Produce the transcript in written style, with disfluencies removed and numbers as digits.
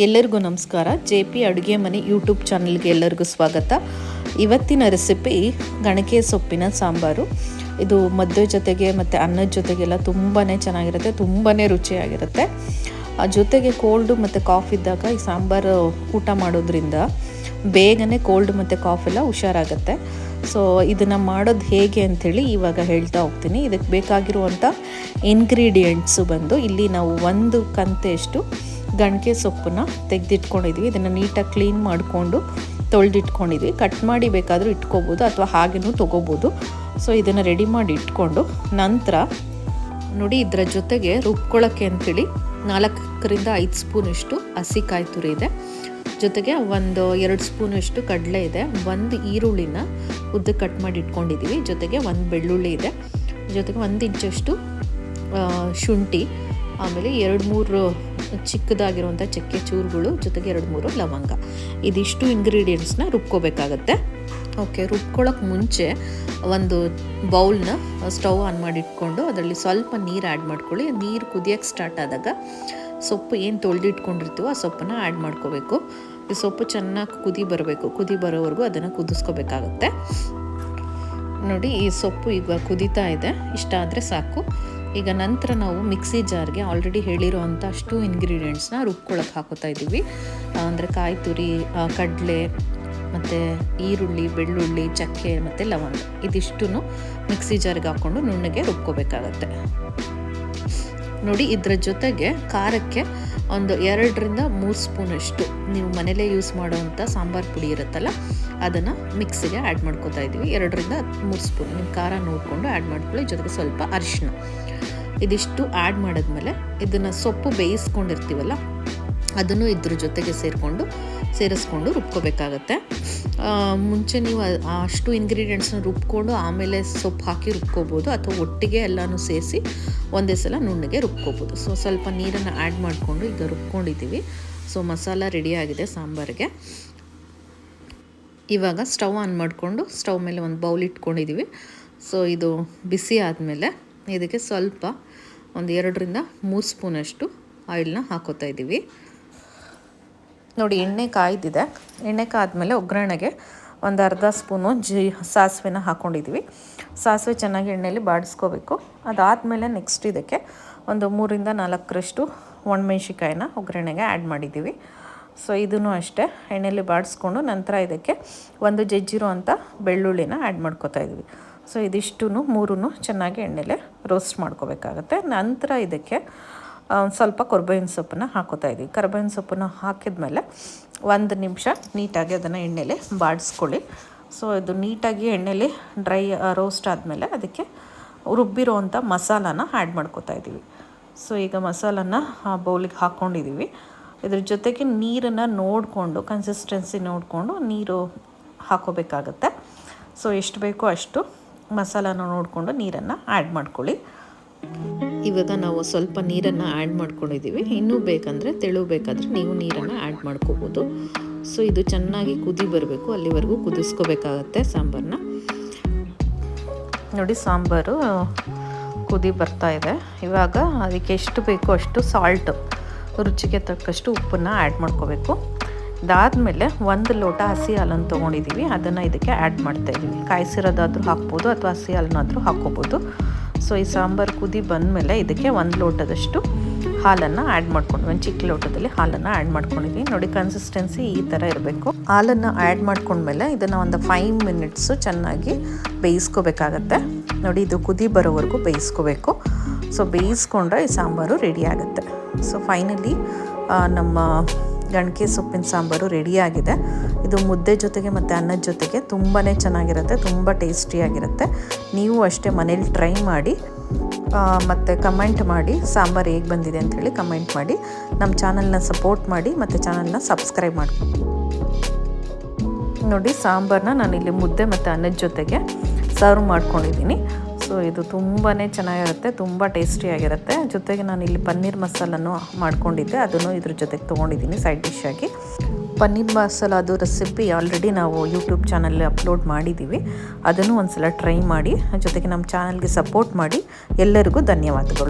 ಎಲ್ಲರಿಗೂ ನಮಸ್ಕಾರ. JP ಅಡುಗೆ ಮನೆ ಯೂಟ್ಯೂಬ್ ಚಾನಲ್ಗೆ ಎಲ್ಲರಿಗೂ ಸ್ವಾಗತ. ಇವತ್ತಿನ ರೆಸಿಪಿ ಗಣಕೆ ಸೊಪ್ಪಿನ ಸಾಂಬಾರು. ಇದು ಮದುವೆ ಜೊತೆಗೆ ಮತ್ತು ಅನ್ನದ ಜೊತೆಗೆಲ್ಲ ತುಂಬಾ ಚೆನ್ನಾಗಿರುತ್ತೆ, ತುಂಬಾ ರುಚಿಯಾಗಿರುತ್ತೆ. ಜೊತೆಗೆ ಕೋಲ್ಡು ಮತ್ತು ಕಾಫ್ ಇದ್ದಾಗ ಈ ಸಾಂಬಾರು ಊಟ ಮಾಡೋದ್ರಿಂದ ಬೇಗನೆ ಕೋಲ್ಡ್ ಮತ್ತು ಕಾಫ್ ಎಲ್ಲ ಹುಷಾರಾಗುತ್ತೆ. ಸೊ ಇದನ್ನು ಮಾಡೋದು ಹೇಗೆ ಅಂಥೇಳಿ ಇವಾಗ ಹೇಳ್ತಾ ಹೋಗ್ತೀನಿ. ಇದಕ್ಕೆ ಬೇಕಾಗಿರುವಂಥ ಇಂಗ್ರೀಡಿಯೆಂಟ್ಸು ಬಂದು ಇಲ್ಲಿ ನಾವು ಒಂದು ಕಂತೆಯಷ್ಟು ಗಣಕೆ ಸೊಪ್ಪನ್ನ ತೆಗೆದಿಟ್ಕೊಂಡಿದ್ವಿ. ಇದನ್ನು ನೀಟಾಗಿ ಕ್ಲೀನ್ ಮಾಡಿಕೊಂಡು ತೊಳೆದಿಟ್ಕೊಂಡಿದ್ವಿ. ಕಟ್ ಮಾಡಿ ಬೇಕಾದರೂ ಇಟ್ಕೋಬೋದು ಅಥವಾ ಹಾಗೆಯೂ ತೊಗೋಬೋದು. ಸೊ ಇದನ್ನು ರೆಡಿ ಮಾಡಿ ಇಟ್ಕೊಂಡು ನಂತರ ನೋಡಿ ಇದರ ಜೊತೆಗೆ ರುಬ್ಕೊಳ್ಳೋಕ್ಕೆ ಅಂಥೇಳಿ 4ರಿಂದ 5 ಸ್ಪೂನಷ್ಟು ಹಸಿ ಕಾಯಿ ತುರಿ ಇದೆ. ಜೊತೆಗೆ ಒಂದು 2 ಸ್ಪೂನಷ್ಟು ಕಡಲೆ ಇದೆ. ಒಂದು ಈರುಳ್ಳಿನ ಉದ್ದ ಕಟ್ ಮಾಡಿ ಇಟ್ಕೊಂಡಿದ್ದೀವಿ. ಜೊತೆಗೆ ಒಂದು ಬೆಳ್ಳುಳ್ಳಿ ಇದೆ. ಜೊತೆಗೆ 1 ಇಂಚಷ್ಟು ಶುಂಠಿ, ಆಮೇಲೆ 2-3 ಚಿಕ್ಕದಾಗಿರುವಂಥ ಚಕ್ಕೆ ಚೂರುಗಳು, ಜೊತೆಗೆ 2-3 ಲವಂಗ. ಇದಿಷ್ಟು ಇಂಗ್ರೀಡಿಯೆಂಟ್ಸ್ನ ರುಬ್ಕೋಬೇಕಾಗತ್ತೆ. ಓಕೆ, ರುಬ್ಕೊಳ್ಳೋಕೆ ಮುಂಚೆ ಒಂದು ಬೌಲ್ನ ಸ್ಟವ್ ಆನ್ ಮಾಡಿ ಇಟ್ಕೊಂಡು ಅದರಲ್ಲಿ ಸ್ವಲ್ಪ ನೀರು ಆ್ಯಡ್ ಮಾಡ್ಕೊಳ್ಳಿ. ನೀರು ಕುದಿಯೋಕ್ಕೆ ಸ್ಟಾರ್ಟ್ ಆದಾಗ ಸೊಪ್ಪು ಏನು ತೊಳೆದಿಟ್ಕೊಂಡಿರ್ತೀವೋ ಆ ಸೊಪ್ಪನ್ನು ಆ್ಯಡ್ ಮಾಡ್ಕೋಬೇಕು. ಈ ಸೊಪ್ಪು ಚೆನ್ನಾಗಿ ಕುದಿ ಬರಬೇಕು. ಕುದಿ ಬರೋವರೆಗೂ ಅದನ್ನು ಕುದಿಸ್ಕೋಬೇಕಾಗತ್ತೆ. ನೋಡಿ ಈ ಸೊಪ್ಪು ಈಗ ಕುದೀತಾ ಇದೆ. ಇಷ್ಟ ಆದರೆ ಸಾಕು. ಈಗ ನಂತರ ನಾವು ಮಿಕ್ಸಿ ಜಾರ್ಗೆ ಆಲ್ರೆಡಿ ಹೇಳಿರೋವಂಥ ಅಷ್ಟು ಇಂಗ್ರೀಡಿಯೆಂಟ್ಸ್ನ ರುಬ್ಕೊಳ್ಳೋಕೆ ಹಾಕೋತಾ ಇದ್ದೀವಿ. ಅಂದರೆ ಕಾಯಿ ತುರಿ, ಕಡಲೆ ಮತ್ತು ಈರುಳ್ಳಿ, ಬೆಳ್ಳುಳ್ಳಿ, ಚಕ್ಕೆ ಮತ್ತು ಲವಂಗ ಇದಿಷ್ಟು ಮಿಕ್ಸಿ ಜಾರ್ಗೆ ಹಾಕ್ಕೊಂಡು ನುಣ್ಣಗೆ ರುಬ್ಕೋಬೇಕಾಗತ್ತೆ. ನೋಡಿ ಇದರ ಜೊತೆಗೆ ಖಾರಕ್ಕೆ ಒಂದು 2ರಿಂದ 3 ಸ್ಪೂನಷ್ಟು ನೀವು ಮನೇಲೇ ಯೂಸ್ ಮಾಡೋವಂಥ ಸಾಂಬಾರು ಪುಡಿ ಇರುತ್ತಲ್ಲ ಅದನ್ನು ಮಿಕ್ಸಿಗೆ ಆ್ಯಡ್ ಮಾಡ್ಕೋತಾ ಇದ್ದೀವಿ. 2ರಿಂದ 3 ಸ್ಪೂನ್ ನಿಮ್ಮ ಖಾರ ನೋಡಿಕೊಂಡು ಆ್ಯಡ್ ಮಾಡ್ಕೊಳ್ಳಿ. ಜೊತೆಗೆ ಸ್ವಲ್ಪ ಅರಿಶಿನ. ಇದಿಷ್ಟು ಆ್ಯಡ್ ಮಾಡಿದ್ಮೇಲೆ ಇದನ್ನು ಸೊಪ್ಪು ಬೇಯಿಸ್ಕೊಂಡಿರ್ತೀವಲ್ಲ ಅದನ್ನು ಇದ್ರ ಜೊತೆಗೆ ಸೇರಿಸ್ಕೊಂಡು ರುಬ್ಕೋಬೇಕಾಗತ್ತೆ. ಮುಂಚೆ ನೀವು ಅಷ್ಟು ಇಂಗ್ರೀಡಿಯೆಂಟ್ಸ್ನ ರುಬ್ಕೊಂಡು ಆಮೇಲೆ ಸೊಪ್ಪು ಹಾಕಿ ರುಬ್ಕೋಬೋದು, ಅಥವಾ ಒಟ್ಟಿಗೆ ಎಲ್ಲನೂ ಸೇರಿಸಿ ಒಂದೇ ಸಲ ನುಣ್ಣಗೆ ರುಬ್ಕೋಬೋದು. ಸೊ ಸ್ವಲ್ಪ ನೀರನ್ನು ಆ್ಯಡ್ ಮಾಡಿಕೊಂಡು ಈಗ ರುಬ್ಕೊಂಡಿದ್ದೀವಿ. ಸೊ ಮಸಾಲ ರೆಡಿಯಾಗಿದೆ ಸಾಂಬಾರಿಗೆ. ಇವಾಗ ಸ್ಟವ್ ಆನ್ ಮಾಡಿಕೊಂಡು ಸ್ಟವ್ ಮೇಲೆ ಒಂದು ಬೌಲ್ ಇಟ್ಕೊಂಡಿದ್ದೀವಿ. ಸೊ ಇದು ಬಿಸಿ ಆದಮೇಲೆ ಇದಕ್ಕೆ ಸ್ವಲ್ಪ ಒಂದು 2ರಿಂದ 3 ಸ್ಪೂನಷ್ಟು ಆಯಿಲ್ನ ಹಾಕೋತಾ ಇದ್ದೀವಿ. ನೋಡಿ ಎಣ್ಣೆ ಕಾಯ್ದಿದೆ. ಎಣ್ಣೆ ಕಾದ್ಮೇಲೆ ಒಗ್ಗರಣೆಗೆ ಒಂದು ಅರ್ಧ ಸ್ಪೂನು ಸಾಸಿವೆನ ಹಾಕ್ಕೊಂಡಿದ್ದೀವಿ. ಸಾಸಿವೆ ಚೆನ್ನಾಗಿ ಎಣ್ಣೆಯಲ್ಲಿ ಬಾಡಿಸ್ಕೋಬೇಕು. ಅದಾದಮೇಲೆ ನೆಕ್ಸ್ಟ್ ಇದಕ್ಕೆ ಒಂದು 3ರಿಂದ 4ರಷ್ಟು ಒಣಮೆಣ್ಸಿಕಾಯಿನ ಒಗ್ಗರಣೆಗೆ ಆ್ಯಡ್ ಮಾಡಿದ್ದೀವಿ. ಸೊ ಇದನ್ನು ಅಷ್ಟೇ ಎಣ್ಣೆಯಲ್ಲಿ ಬಾಡಿಸ್ಕೊಂಡು ನಂತರ ಇದಕ್ಕೆ ಒಂದು ಜಜ್ಜಿರೋ ಅಂಥ ಬೆಳ್ಳುಳ್ಳಿನ ಆ್ಯಡ್ ಮಾಡ್ಕೋತಾ ಇದ್ದೀವಿ. ಸೊ ಇದಿಷ್ಟು 3 ಚೆನ್ನಾಗಿ ಎಣ್ಣೆಲೆ ರೋಸ್ಟ್ ಮಾಡ್ಕೋಬೇಕಾಗತ್ತೆ. ನಂತರ ಇದಕ್ಕೆ ಸ್ವಲ್ಪ ಕರ್ಬೇವಿನ ಸೊಪ್ಪನ್ನು ಹಾಕೋತಾ ಇದ್ದೀವಿ. ಕರ್ಬೇವಿನ ಸೊಪ್ಪನ್ನು ಹಾಕಿದ್ಮೇಲೆ 1 ನಿಮಿಷ ನೀಟಾಗಿ ಅದನ್ನು ಎಣ್ಣೆಲೆ ಬಾಡಿಸ್ಕೊಳ್ಳಿ. ಸೊ ಇದು ನೀಟಾಗಿ ಎಣ್ಣೆಲಿ ಡ್ರೈ ರೋಸ್ಟ್ ಆದಮೇಲೆ ಅದಕ್ಕೆ ರುಬ್ಬಿರೋವಂಥ ಮಸಾಲಾನ ಆ್ಯಡ್ ಮಾಡ್ಕೋತಾ ಇದ್ದೀವಿ. ಸೊ ಈಗ ಮಸಾಲಾನ ಬೌಲಿಗೆ ಹಾಕ್ಕೊಂಡಿದ್ದೀವಿ. ಇದ್ರ ಜೊತೆಗೆ ನೀರನ್ನು ನೋಡಿಕೊಂಡು ಕನ್ಸಿಸ್ಟೆನ್ಸಿ ನೋಡಿಕೊಂಡು ನೀರು ಹಾಕೋಬೇಕಾಗತ್ತೆ. ಸೊ ಎಷ್ಟು ಬೇಕೋ ಅಷ್ಟು ಮಸಾಲಾನ ನೋಡಿಕೊಂಡು ನೀರನ್ನು ಆ್ಯಡ್ ಮಾಡ್ಕೊಳ್ಳಿ. ಇವಾಗ ನಾವು ಸ್ವಲ್ಪ ನೀರನ್ನು ಆ್ಯಡ್ ಮಾಡ್ಕೊಂಡಿದ್ದೀವಿ. ಇನ್ನೂ ಬೇಕಂದರೆ ತೆಳು ಬೇಕಾದರೆ ನೀವು ನೀರನ್ನು ಆ್ಯಡ್ ಮಾಡ್ಕೋಬೋದು. ಸೊ ಇದು ಚೆನ್ನಾಗಿ ಕುದಿ ಬರಬೇಕು, ಅಲ್ಲಿವರೆಗೂ ಕುದಿಸ್ಕೋಬೇಕಾಗತ್ತೆ ಸಾಂಬಾರನ್ನ. ನೋಡಿ ಸಾಂಬಾರು ಕುದಿ ಬರ್ತಾ ಇದೆ. ಇವಾಗ ಅದಕ್ಕೆ ಎಷ್ಟು ಬೇಕೋ ಅಷ್ಟು ಸಾಲ್ಟು, ರುಚಿಗೆ ತಕ್ಕಷ್ಟು ಉಪ್ಪನ್ನು ಆ್ಯಡ್ ಮಾಡ್ಕೋಬೇಕು. ಇದಾದಮೇಲೆ 1 ಲೋಟ ಹಸಿ ಹಾಲನ್ನು ತೊಗೊಂಡಿದ್ದೀವಿ. ಅದನ್ನು ಇದಕ್ಕೆ ಆ್ಯಡ್ ಮಾಡ್ತಾಯಿದ್ದೀವಿ. ಕಾಯಿಸಿರೋದಾದರೂ ಹಾಕ್ಬೋದು ಅಥವಾ ಹಸಿ ಹಾಲನ್ನಾದರೂ ಹಾಕ್ಕೋಬೋದು. ಸೊ ಈ ಸಾಂಬಾರು ಕುದಿ ಬಂದಮೇಲೆ ಇದಕ್ಕೆ 1 ಲೋಟದಷ್ಟು ಹಾಲನ್ನು ಆ್ಯಡ್ ಮಾಡ್ಕೊಂಡು, ಒಂದು ಚಿಕ್ಕ ಲೋಟದಲ್ಲಿ ಹಾಲನ್ನು ಆ್ಯಡ್ ಮಾಡ್ಕೊಂಡಿದ್ದೀವಿ. ನೋಡಿ ಕನ್ಸಿಸ್ಟೆನ್ಸಿ ಈ ಥರ ಇರಬೇಕು. ಹಾಲನ್ನು ಆ್ಯಡ್ ಮಾಡ್ಕೊಂಡ್ಮೇಲೆ ಇದನ್ನು ಒಂದು 5 ಮಿನಿಟ್ಸು ಚೆನ್ನಾಗಿ ಬೇಯಿಸ್ಕೋಬೇಕಾಗತ್ತೆ. ನೋಡಿ ಇದು ಕುದಿ ಬರೋವರೆಗೂ ಬೇಯಿಸ್ಕೋಬೇಕು. ಸೊ ಬೇಯಿಸ್ಕೊಂಡ್ರೆ ಈ ಸಾಂಬಾರು ರೆಡಿ ಆಗುತ್ತೆ. ಸೊ ಫೈನಲಿ ನಮ್ಮ ಗಣಕೆ ಸೊಪ್ಪಿನ ಸಾಂಬಾರು ರೆಡಿಯಾಗಿದೆ. ಇದು ಮುದ್ದೆ ಜೊತೆಗೆ ಮತ್ತು ಅನ್ನದ ಜೊತೆಗೆ ತುಂಬಾ ಚೆನ್ನಾಗಿರುತ್ತೆ, ತುಂಬ ಟೇಸ್ಟಿಯಾಗಿರುತ್ತೆ. ನೀವು ಅಷ್ಟೇ ಮನೇಲಿ ಟ್ರೈ ಮಾಡಿ ಮತ್ತು ಕಮೆಂಟ್ ಮಾಡಿ ಸಾಂಬಾರು ಹೇಗೆ ಬಂದಿದೆ ಅಂಥೇಳಿ ಕಮೆಂಟ್ ಮಾಡಿ. ನಮ್ಮ ಚಾನಲ್ನ ಸಪೋರ್ಟ್ ಮಾಡಿ ಮತ್ತು ಚಾನಲ್ನ ಸಬ್ಸ್ಕ್ರೈಬ್ ಮಾಡಿ. ನೋಡಿ ಸಾಂಬಾರನ್ನ ನಾನಿಲ್ಲಿ ಮುದ್ದೆ ಮತ್ತು ಅನ್ನದ ಜೊತೆಗೆ ಸರ್ವ್ ಮಾಡ್ಕೊಂಡಿದ್ದೀನಿ. ಸೊ ಇದು ತುಂಬಾ ಚೆನ್ನಾಗಿರುತ್ತೆ, ತುಂಬ ಟೇಸ್ಟಿಯಾಗಿರುತ್ತೆ. ಜೊತೆಗೆ ನಾನು ಇಲ್ಲಿ ಪನ್ನೀರ್ ಮಸಾಲನ್ನು ಮಾಡ್ಕೊಂಡಿದ್ದೆ, ಅದನ್ನು ಇದ್ರ ಜೊತೆಗೆ ತೊಗೊಂಡಿದ್ದೀನಿ ಸೈಡ್ ಡಿಶ್ ಆಗಿ. ಪನ್ನೀರ್ ಮಸಾಲ ಅದು ರೆಸಿಪಿ ಆಲ್ರೆಡಿ ನಾವು ಯೂಟ್ಯೂಬ್ ಚಾನಲಲ್ಲಿ ಅಪ್ಲೋಡ್ ಮಾಡಿದ್ದೀವಿ. ಅದನ್ನು ಒಂದು ಸಲ ಟ್ರೈ ಮಾಡಿ. ಜೊತೆಗೆ ನಮ್ಮ ಚಾನಲ್ಗೆ ಸಪೋರ್ಟ್ ಮಾಡಿ. ಎಲ್ಲರಿಗೂ ಧನ್ಯವಾದಗಳು.